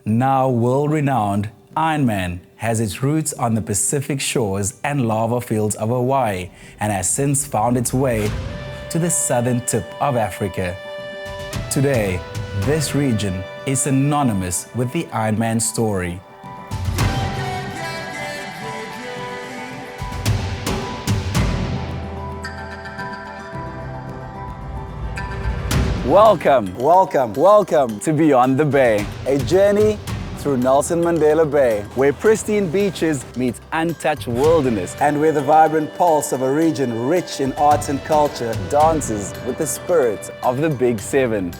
Now world-renowned, Ironman has its roots on the Pacific shores and lava fields of Hawaii and has since found its way to the southern tip of Africa. Today, this region is synonymous with the Ironman story. Welcome to Beyond the Bay, a journey through Nelson Mandela Bay, where pristine beaches meet untouched wilderness and where the vibrant pulse of a region rich in arts and culture dances with the spirit of the Big Seven.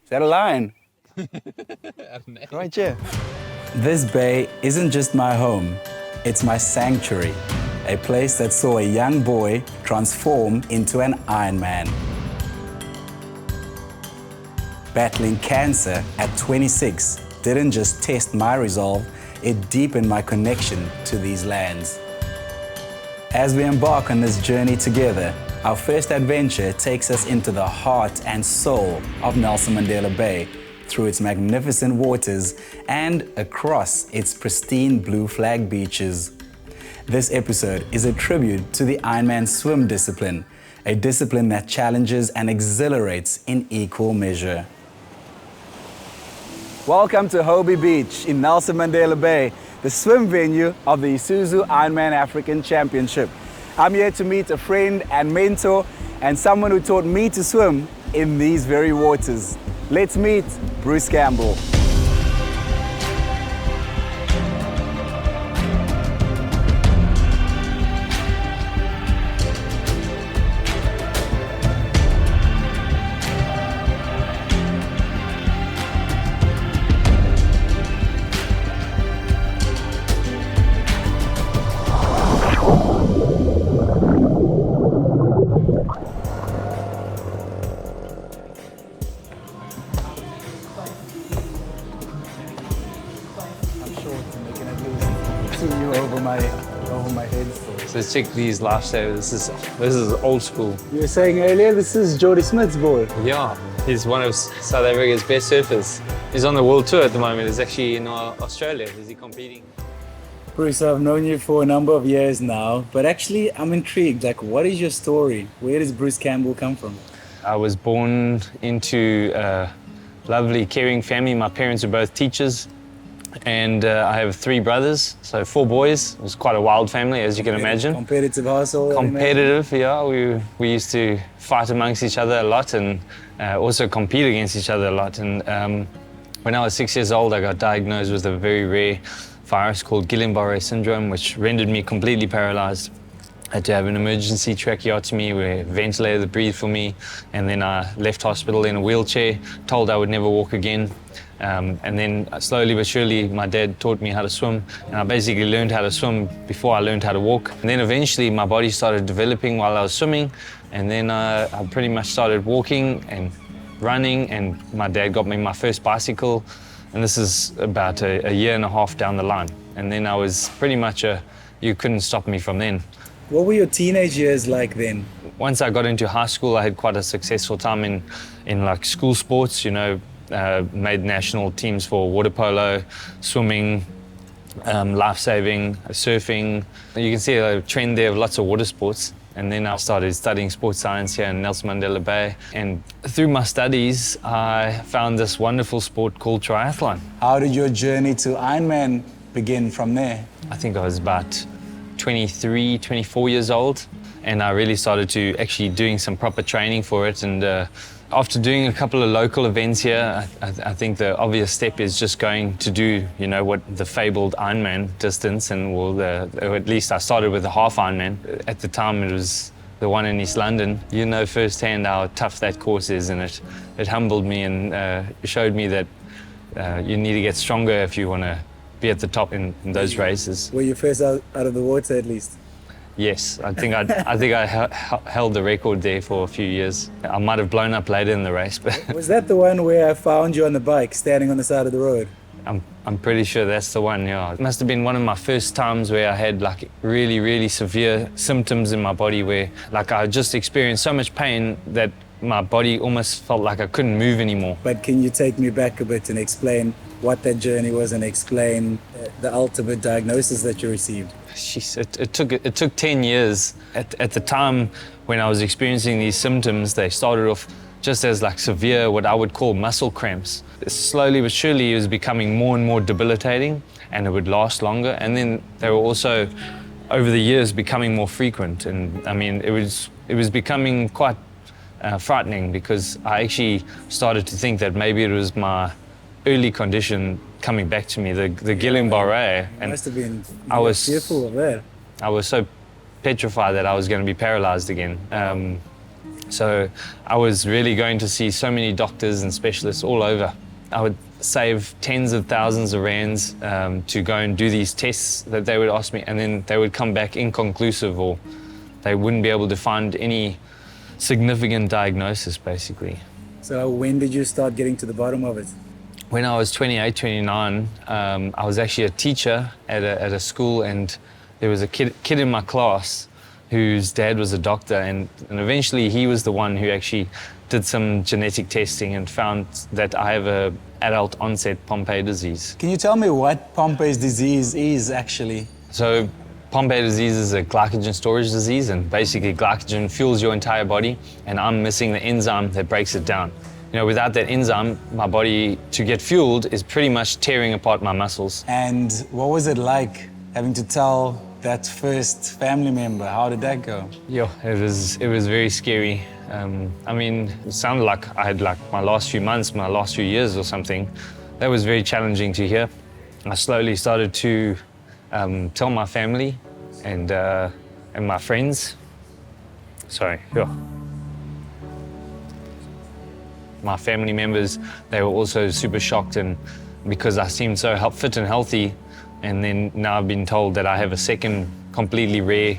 Is that a lion? Right here. This bay isn't just my home, it's my sanctuary. A place that saw a young boy transform into an Ironman. Battling cancer at 26 didn't just test my resolve, it deepened my connection to these lands. As we embark on this journey together, our first adventure takes us into the heart and soul of Nelson Mandela Bay, through its magnificent waters and across its pristine blue flag beaches. This episode is a tribute to the Ironman swim discipline, a discipline that challenges and exhilarates in equal measure. Welcome to Hobie Beach in Nelson Mandela Bay, the swim venue of the Isuzu Ironman African Championship. I'm here to meet a friend and mentor and someone who taught me to swim in these very waters. Let's meet Bruce Campbell. Over my head. So check these lifesavers. This is old school. You were saying earlier, this is Jody Smith's boy. Yeah, he's one of South Africa's best surfers. He's on the world tour at the moment. He's actually in Australia. Is he competing? Bruce, I've known you for a number of years now, but actually I'm intrigued. Like, what is your story? Where does Bruce Campbell come from? I was born into a lovely, caring family. My parents are both teachers. And I have 3 brothers, so 4 boys. It was quite a wild family, as you can imagine. Competitive household. Competitive, yeah. We used to fight amongst each other a lot and also compete against each other a lot. And when I was 6 years old, I got diagnosed with a very rare virus called Guillain-Barré syndrome, which rendered me completely paralyzed. I had to have an emergency tracheotomy where a ventilator breathed for me, and then I left hospital in a wheelchair, told I would never walk again. And then slowly but surely, my dad taught me how to swim, and I basically learned how to swim before I learned how to walk. And then eventually my body started developing while I was swimming, and then I pretty much started walking and running, and my dad got me my first bicycle, and this is about a year and a half down the line. And then I was pretty much you couldn't stop me from then. What were your teenage years like then? Once I got into high school, I had quite a successful time in like school sports, you know. Made national teams for water polo, swimming, life-saving, surfing. You can see a trend there of lots of water sports. And then I started studying sports science here in Nelson Mandela Bay. And through my studies, I found this wonderful sport called triathlon. How did your journey to Ironman begin from there? I think I was about 23, 24 years old. And I really started to actually doing some proper training for it. And after doing a couple of local events here, I think the obvious step is just going to do, you know, what the fabled Ironman distance, and or at least I started with a half Ironman. At the time, it was the one in East London. You know firsthand how tough that course is, and it humbled me and showed me that you need to get stronger if you want to be at the top in those races. Were you first out of the water at least? Yes, I think I held the record there for a few years. I might have blown up later in the race, but was that the one where I found you on the bike, standing on the side of the road? I'm pretty sure that's the one, yeah. It must have been one of my first times where I had like really, really severe symptoms in my body where like I just experienced so much pain that my body almost felt like I couldn't move anymore. But can you take me back a bit and explain what that journey was and explain the ultimate diagnosis that you received? Jeez, it took 10 years. At the time when I was experiencing these symptoms, they started off just as like severe, what I would call muscle cramps. Slowly but surely it was becoming more and more debilitating, and it would last longer. And then they were also, over the years, becoming more frequent. And I mean, it was becoming quite frightening, because I actually started to think that maybe it was my early condition coming back to me, the Guillain-Barré. And must have been, I was fearful of that. I was so petrified that I was going to be paralyzed again. So I was really going to see so many doctors and specialists all over. I would save tens of thousands of rands to go and do these tests that they would ask me, and then they would come back inconclusive, or they wouldn't be able to find any significant diagnosis, basically. So when did you start getting to the bottom of it? When I was 28, 29, I was actually a teacher at a school, and there was a kid in my class whose dad was a doctor, and eventually he was the one who actually did some genetic testing and found that I have a adult onset Pompe disease. Can you tell me what Pompe's disease is actually? So Pompe disease is a glycogen storage disease, and basically glycogen fuels your entire body, and I'm missing the enzyme that breaks it down. You know, without that enzyme, my body, to get fueled, is pretty much tearing apart my muscles. And what was it like having to tell that first family member? How did that go? Yeah, it was very scary. I mean, it sounded like I had like my last few months, my last few years or something. That was very challenging to hear. I slowly started to tell my family and my friends. Sorry, yeah. My family members, they were also super shocked, and because I seemed so fit and healthy, and then now I've been told that I have a second completely rare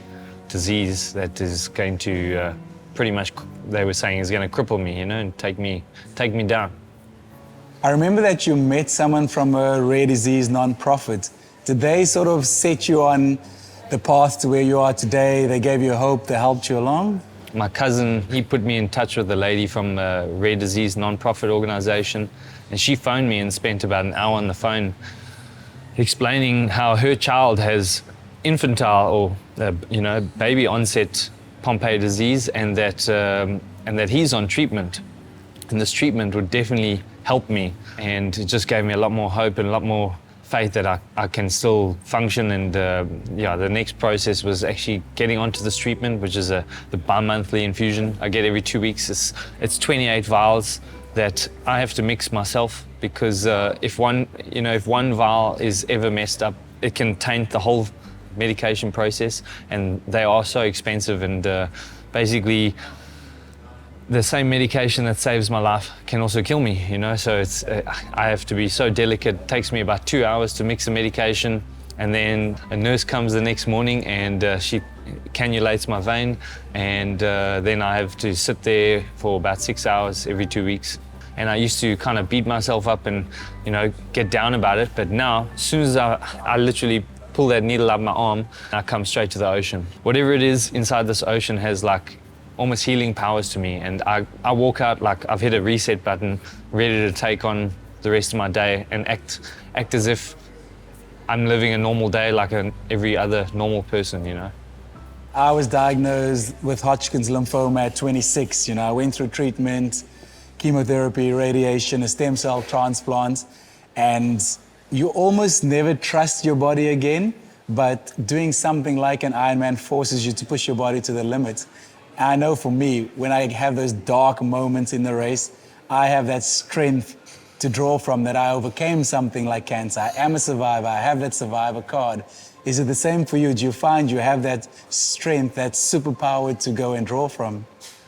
disease that is going to pretty much, they were saying, is going to cripple me, you know, and take me down. I remember that you met someone from a rare disease non-profit. Did they sort of set you on the path to where you are today? They gave you hope, they helped you along? My cousin, he put me in touch with a lady from a rare disease non-profit organization, and she phoned me and spent about an hour on the phone explaining how her child has infantile or baby onset Pompe disease, and that he's on treatment, and this treatment would definitely help me, and it just gave me a lot more hope and a lot more faith that I can still function. And the next process was actually getting onto this treatment, which is the bi-monthly infusion I get every 2 weeks. It's 28 vials that I have to mix myself, because if one vial is ever messed up, it can taint the whole medication process, and they are so expensive. And basically, the same medication that saves my life can also kill me, you know. So it's I have to be so delicate. It takes me about 2 hours to mix the medication, and then a nurse comes the next morning and she cannulates my vein, and then I have to sit there for about 6 hours every 2 weeks. And I used to kind of beat myself up and, you know, get down about it. But now, as soon as I literally pull that needle out of my arm, I come straight to the ocean. Whatever it is inside this ocean has like almost healing powers to me, and I walk out like I've hit a reset button, ready to take on the rest of my day and act as if I'm living a normal day like every other normal person, you know. I was diagnosed with Hodgkin's lymphoma at 26. You know, I went through treatment, chemotherapy, radiation, a stem cell transplant, and you almost never trust your body again, but doing something like an Ironman forces you to push your body to the limit. I know for me, when I have those dark moments in the race, I have that strength to draw from, that I overcame something like cancer. I am a survivor, I have that survivor card. Is it the same for you? Do you find you have that strength, that superpower to go and draw from?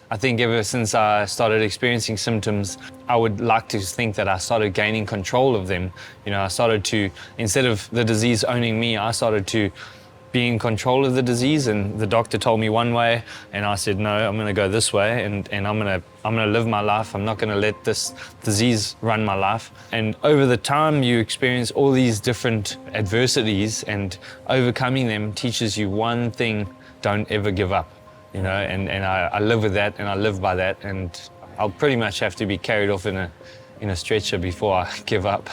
I think ever since I started experiencing symptoms, I would like to think that I started gaining control of them. You know, I started to, instead of the disease owning me, I started to be in control of the disease, and the doctor told me one way, and I said, no, I'm gonna go this way, and I'm gonna live my life. I'm not gonna let this disease run my life. And over the time, you experience all these different adversities, and overcoming them teaches you one thing: don't ever give up. You know, and I live with that, and I live by that, and I'll pretty much have to be carried off in a stretcher before I give up.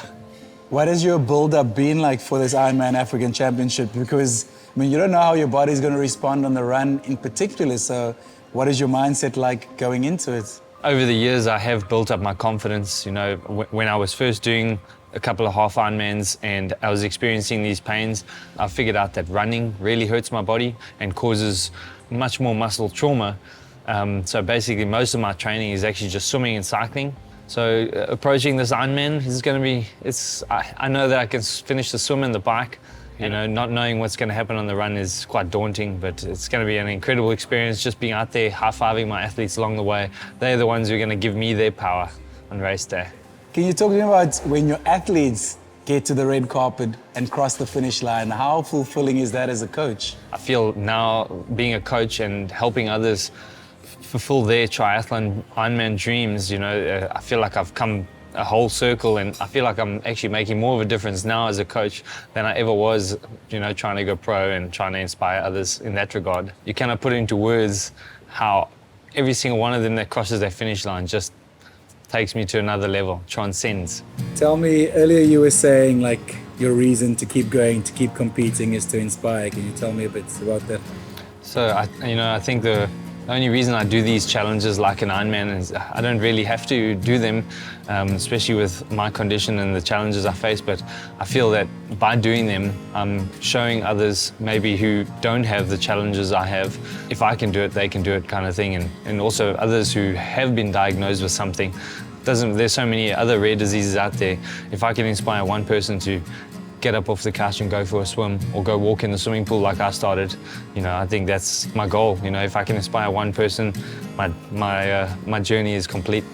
What has your build-up been like for this Ironman African Championship? Because, I mean, you don't know how your body's going to respond on the run in particular, so what is your mindset like going into it? Over the years, I have built up my confidence. You know, when I was first doing a couple of half Ironmans and I was experiencing these pains, I figured out that running really hurts my body and causes much more muscle trauma. So basically, most of my training is actually just swimming and cycling. So approaching this Ironman is going to be, I know that I can finish the swim and the bike. You know, not knowing what's going to happen on the run is quite daunting, but it's going to be an incredible experience just being out there, high-fiving my athletes along the way. They're the ones who are going to give me their power on race day. Can you talk to me about when your athletes get to the red carpet and cross the finish line? How fulfilling is that as a coach? I feel now being a coach and helping others fulfill their triathlon Ironman dreams, you know, I feel like I've come a whole circle, and I feel like I'm actually making more of a difference now as a coach than I ever was, you know, trying to go pro and trying to inspire others in that regard. You cannot put into words how every single one of them that crosses that finish line just takes me to another level, transcends. Tell me, earlier you were saying like your reason to keep going, to keep competing is to inspire. Can you tell me a bit about that? So, I think the only reason I do these challenges like an Ironman is I don't really have to do them, especially with my condition and the challenges I face, but I feel that by doing them, I'm showing others maybe who don't have the challenges I have, if I can do it, they can do it kind of thing, and also others who have been diagnosed with something. There's so many other rare diseases out there. If I can inspire one person to get up off the couch and go for a swim or go walk in the swimming pool like I started, you know, I think that's my goal. You know, if I can inspire one person, my journey is complete.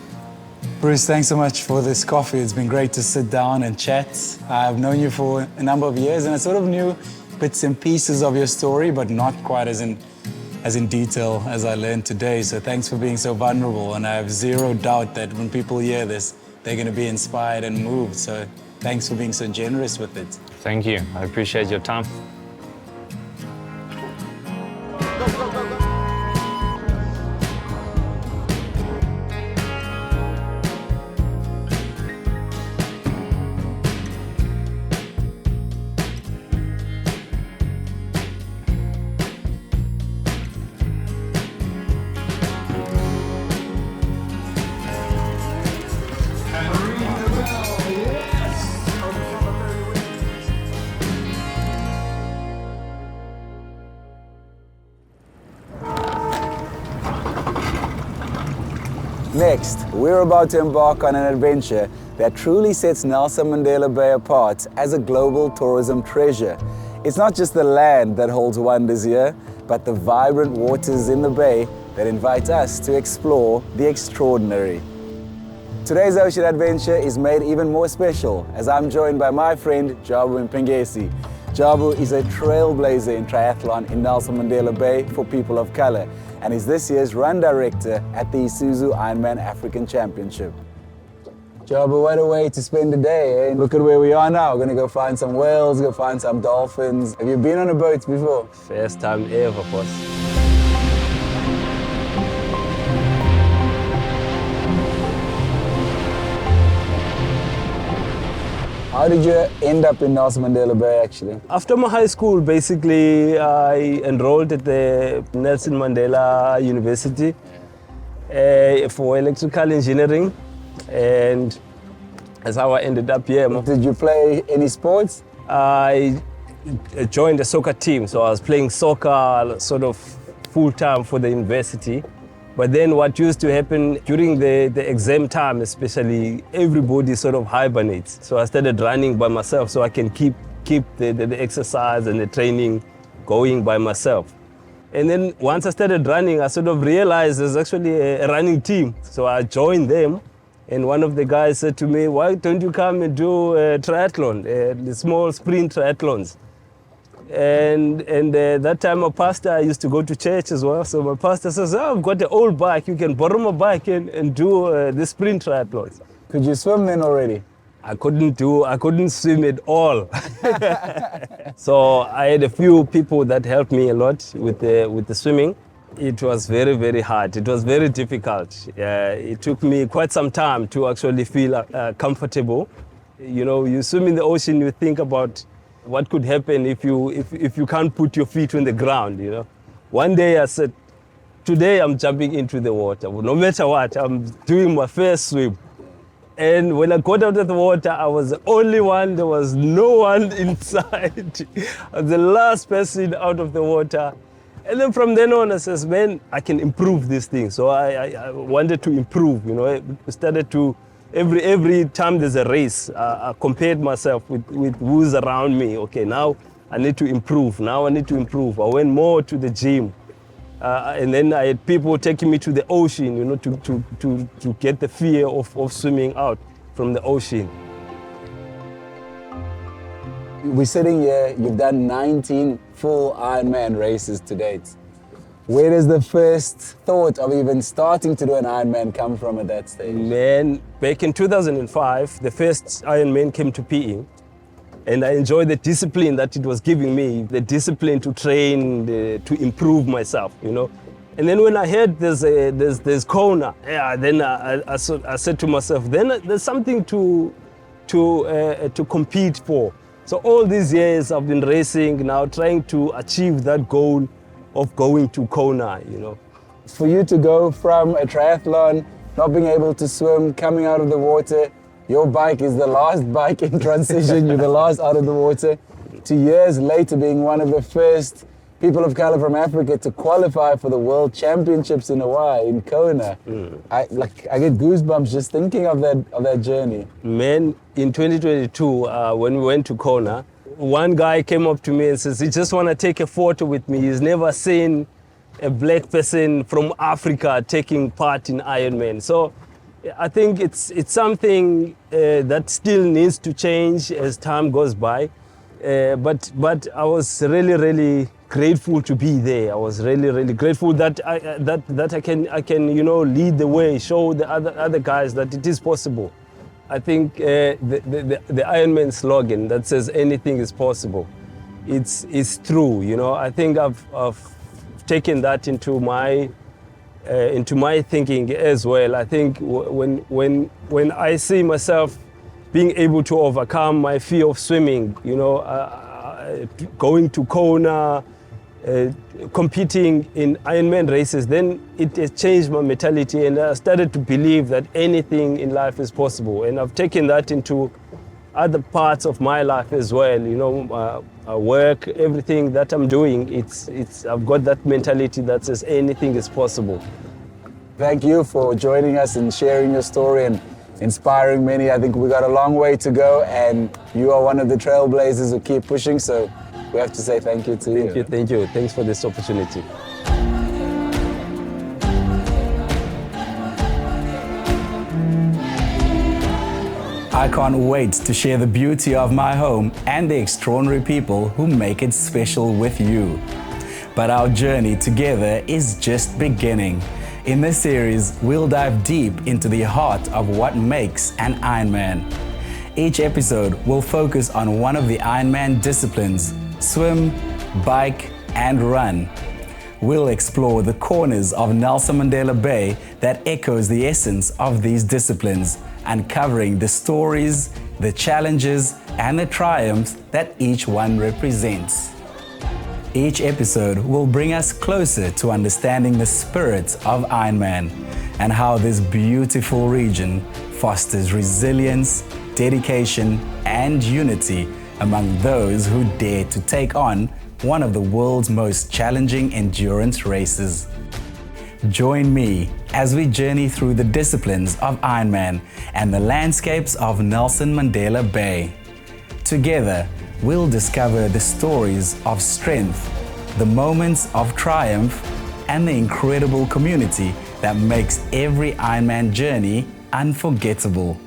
Bruce, thanks so much for this coffee. It's been great to sit down and chat. I've known you for a number of years and I sort of knew bits and pieces of your story, but not quite as in detail as I learned today. So thanks for being so vulnerable, and I have zero doubt that when people hear this, they're going to be inspired and moved. So thanks for being so generous with it. Thank you. I appreciate your time. Next, we're about to embark on an adventure that truly sets Nelson Mandela Bay apart as a global tourism treasure. It's not just the land that holds wonders here, but the vibrant waters in the bay that invite us to explore the extraordinary. Today's ocean adventure is made even more special as I'm joined by my friend Jabu Mpengesi. Jabu is a trailblazer in triathlon in Nelson Mandela Bay for people of color, and is this year's run director at the Isuzu Ironman African Championship. Jabu, what a way to spend the day, eh? Look at where we are now. We're gonna go find some whales, go find some dolphins. Have you been on a boat before? First time ever, boss. How did you end up in Nelson Mandela Bay, actually? After my high school, basically, I enrolled at the Nelson Mandela University for electrical engineering, and that's how I ended up here. Did you play any sports? I joined the soccer team, so I was playing soccer sort of full-time for the university. But then what used to happen during the exam time, especially, everybody sort of hibernates. So I started running by myself so I can keep the exercise and the training going by myself. And then once I started running, I sort of realized there's actually a running team. So I joined them, and one of the guys said to me, why don't you come and do a triathlon, the small sprint triathlons? And that time my pastor used to go to church as well. So my pastor says, oh, I've got an old bike, you can borrow my bike and do the sprint triathlons. Could you swim then already? I couldn't swim at all. So I had a few people that helped me a lot with the swimming. It was very, very hard. It was very difficult. It took me quite some time to actually feel comfortable. You know, you swim in the ocean, you think about what could happen if you can't put your feet on the ground, you know. One day I said, today I'm jumping into the water. No matter what, I'm doing my first swim. And when I got out of the water, I was the only one. There was no one inside. I was the last person out of the water. And then from then on, I says, man, I can improve this thing. So I wanted to improve, you know. I started to, every time there's a race, I compared myself with who's around me. Okay, now I need to improve. Now I need to improve. I went more to the gym. And then I had people taking me to the ocean, you know, to get the fear of swimming out from the ocean. We're sitting here, you've done 19 full Ironman races to date. Where does the first thought of even starting to do an Ironman come from at that stage? Man, back in 2005, the first Ironman came to PE. And I enjoyed the discipline that it was giving me, the discipline to train, to improve myself, you know. And then when I heard there's Kona, yeah, then I said to myself, then there's something to compete for. So all these years I've been racing, now trying to achieve that goal of going to Kona, you know. For you to go from a triathlon, not being able to swim, coming out of the water, your bike is the last bike in transition, you're the last out of the water, to years later being one of the first people of color from Africa to qualify for the World Championships in Hawaii, in Kona. I get goosebumps just thinking of that journey. Man, in 2022, when we went to Kona, one guy came up to me and says, he just want to take a photo with me. He's never seen a black person from Africa taking part in Ironman. So I think it's something that still needs to change as time goes by. But I was really grateful to be there. I was really grateful that I can you know, lead the way, show the other guys that it is possible. I think the Ironman slogan that says anything is possible, it's true. You know, I think I've taken that into my thinking as well. I think when I see myself being able to overcome my fear of swimming, you know, going to Kona, competing in Ironman races, then it has changed my mentality, and I started to believe that anything in life is possible. And I've taken that into other parts of my life as well. You know, work, everything that I'm doing, I've got that mentality that says anything is possible. Thank you for joining us and sharing your story and inspiring many. I think we got a long way to go, and you are one of the trailblazers who keep pushing, so we have to say thank you to you. Thank you. Thanks for this opportunity. I can't wait to share the beauty of my home and the extraordinary people who make it special with you. But our journey together is just beginning. In this series, we'll dive deep into the heart of what makes an Ironman. Each episode will focus on one of the Ironman disciplines: swim, bike, and run. We'll explore the corners of Nelson Mandela Bay that echoes the essence of these disciplines, uncovering the stories, the challenges, and the triumphs that each one represents. Each episode will bring us closer to understanding the spirit of Ironman and how this beautiful region fosters resilience, dedication, and unity among those who dare to take on one of the world's most challenging endurance races. Join me as we journey through the disciplines of Ironman and the landscapes of Nelson Mandela Bay. Together, we'll discover the stories of strength, the moments of triumph, and the incredible community that makes every Ironman journey unforgettable.